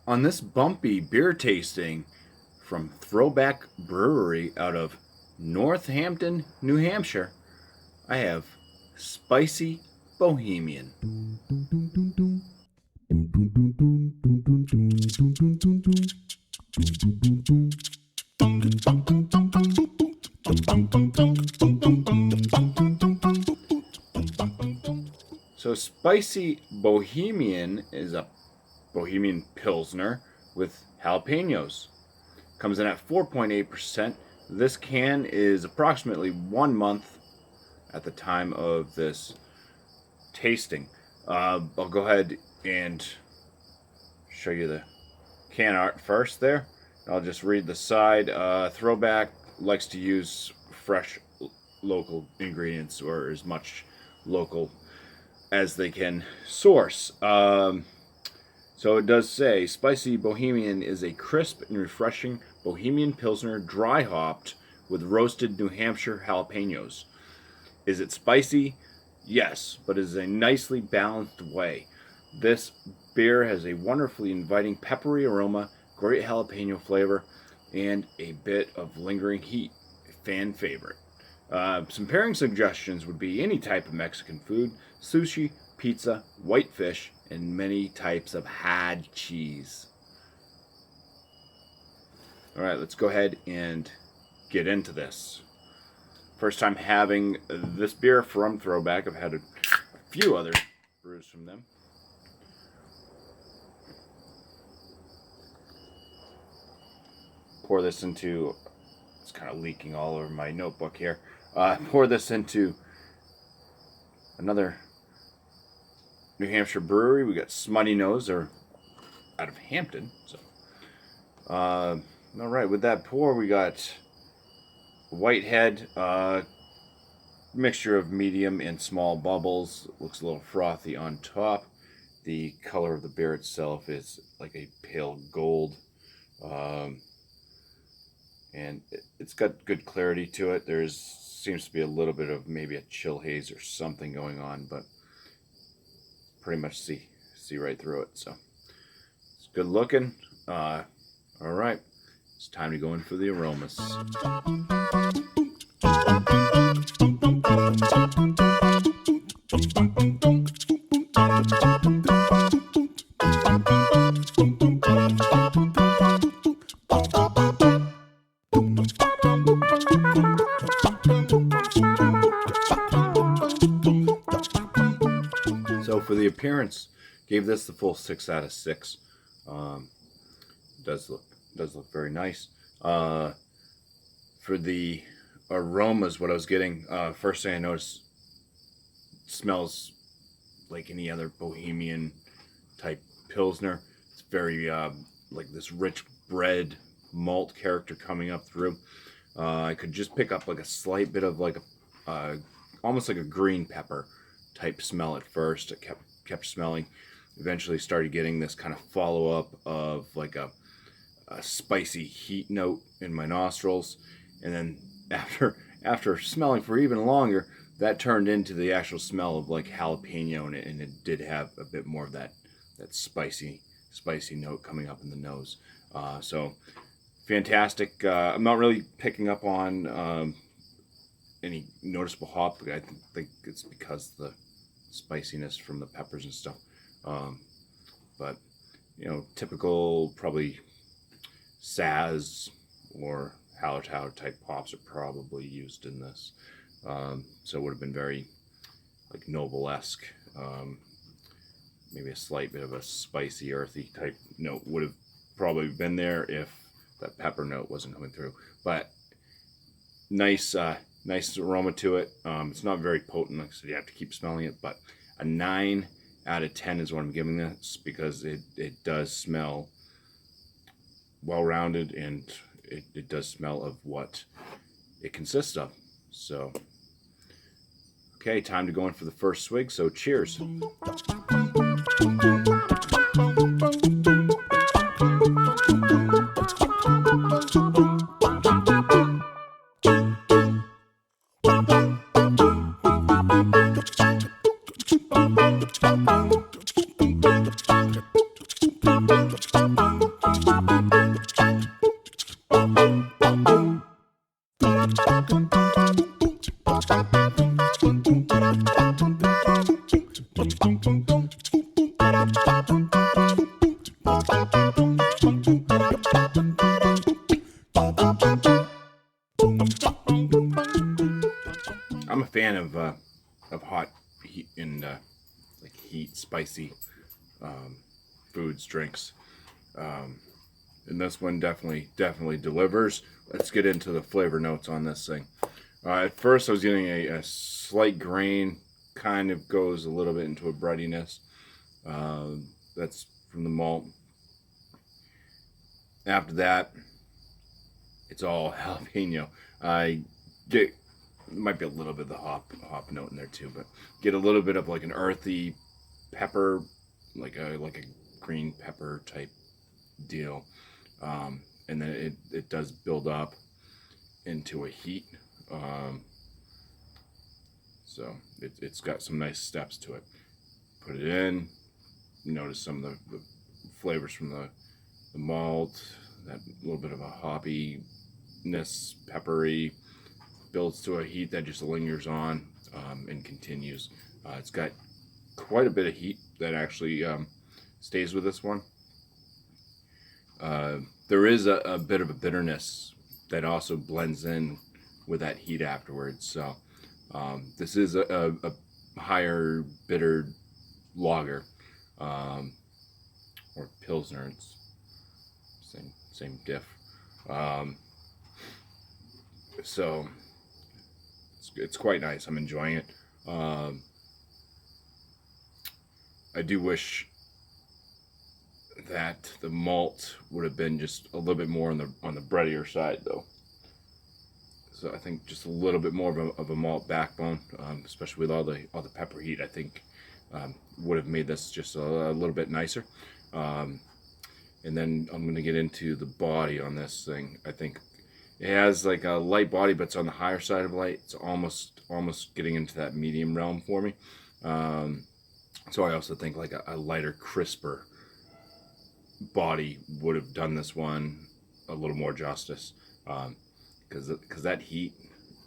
On this bumpy beer tasting from Throwback Brewery out of Northampton, New Hampshire, I have Spicy Bohemian. So, Spicy Bohemian is a Bohemian pilsner with jalapenos. Comes in at 4.8%. This can is approximately 1 month at the time of this tasting. I'll go ahead and show you the can art first there. I'll just read the side. Throwback likes to use fresh local ingredients, or as much local as they can source. So it does say, Spicy Bohemian is a crisp and refreshing Bohemian Pilsner dry hopped with roasted New Hampshire jalapenos. Is it spicy? Yes, but it is a nicely balanced way. This beer has a wonderfully inviting peppery aroma, great jalapeno flavor, and a bit of lingering heat. A fan favorite. Some pairing suggestions would be any type of Mexican food, sushi, pizza, white fish, and many types of had cheese. Alright, let's go ahead and get into this. First time having this beer from Throwback. I've had a few other brews from them. Pour this into, it's kind of leaking all over my notebook here. Pour this into another New Hampshire brewery. We got Smutty Nose, or out of Hampton. So, all right, with that pour, we got Whitehead, mixture of medium and small bubbles. Looks a little frothy on top. The color of the beer itself is like a pale gold, and it's got good clarity to it. Seems to be a little bit of maybe a chill haze or something going on, but pretty much see right through it. So it's good looking. All right, it's time to go in for the aromas. So for the appearance, gave this the full 6 out of 6. Does look very nice. For the aromas, what I was getting, first thing I noticed, smells like any other Bohemian type pilsner. It's very like this rich bread malt character coming up through. I could just pick up like a slight bit of like a almost like a green pepper type smell at first. It kept smelling. Eventually started getting this kind of follow up of like a spicy heat note in my nostrils, and then after smelling for even longer, that turned into the actual smell of like jalapeno, and it did have a bit more of that spicy note coming up in the nose. So fantastic. I'm not really picking up on any noticeable hop. I think it's because the spiciness from the peppers and stuff. But typical probably Saz or Hallertau type hops are probably used in this. So it would have been very like Noble-esque. Maybe a slight bit of a spicy, earthy type note would have probably been there if that pepper note wasn't coming through. But nice aroma to it. It's not very potent, like I said, you have to keep smelling it, but a 9 out of 10 is what I'm giving this, because it does smell well-rounded, and it does smell of what it consists of. So, okay, time to go in for the first swig, so cheers. spicy foods, drinks. And this one definitely delivers. Let's get into the flavor notes on this thing. At first I was getting a slight grain, kind of goes a little bit into a breadiness. That's from the malt. After that, it's all jalapeno. I get, might be a little bit of the hop note in there too, but get a little bit of like an earthy pepper, like a green pepper type deal. And then it does build up into a heat. So it's got some nice steps to it. Put it in, notice some of the flavors from the malt, that little bit of a hoppiness, peppery, builds to a heat that just lingers on and continues. It's got quite a bit of heat that actually stays with this one. There is a bit of a bitterness that also blends in with that heat afterwards. So this is a higher bitter lager, or pilsner. It's same diff. So it's quite nice. I'm enjoying it. I do wish that the malt would have been just a little bit more on the breadier side, though. So I think just a little bit more of a malt backbone, especially with all the pepper heat, I think would have made this just a little bit nicer. And then I'm going to get into the body on this thing. I think it has like a light body, but it's on the higher side of light. It's almost getting into that medium realm for me. So I also think like a lighter, crisper body would have done this one a little more justice. Because that heat,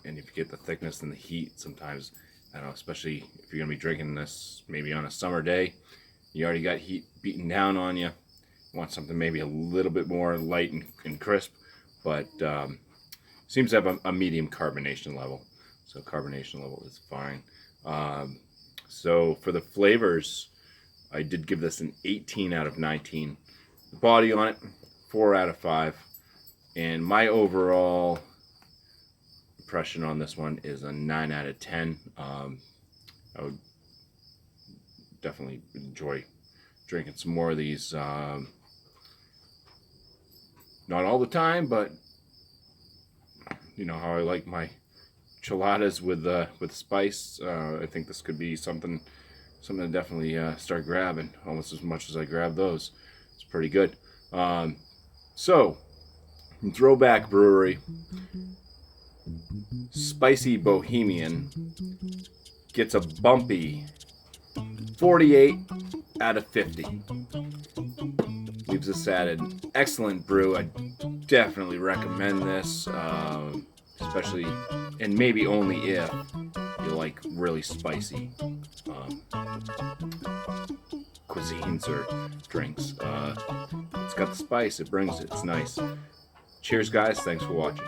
and if you get the thickness and the heat, sometimes, I don't know, especially if you're going to be drinking this maybe on a summer day, you already got heat beating down on you. You want something maybe a little bit more light and crisp, but seems to have a medium carbonation level. So carbonation level is fine. So for the flavors, I did give this an 18 out of 19. The body on it, 4 out of 5. And my overall impression on this one is a 9 out of 10. I would definitely enjoy drinking some more of these. Not all the time, but you know how I like my enchiladas with spice. I think this could be something to definitely start grabbing, almost as much as I grab those. It's pretty good. So, from Throwback Brewery, Spicy Bohemian gets a bumpy 48 out of 50. Leaves us at an excellent brew. I definitely recommend this, especially, and maybe only if you like really spicy cuisines or drinks. It's got the spice, it brings it, it's nice. Cheers, guys. Thanks for watching.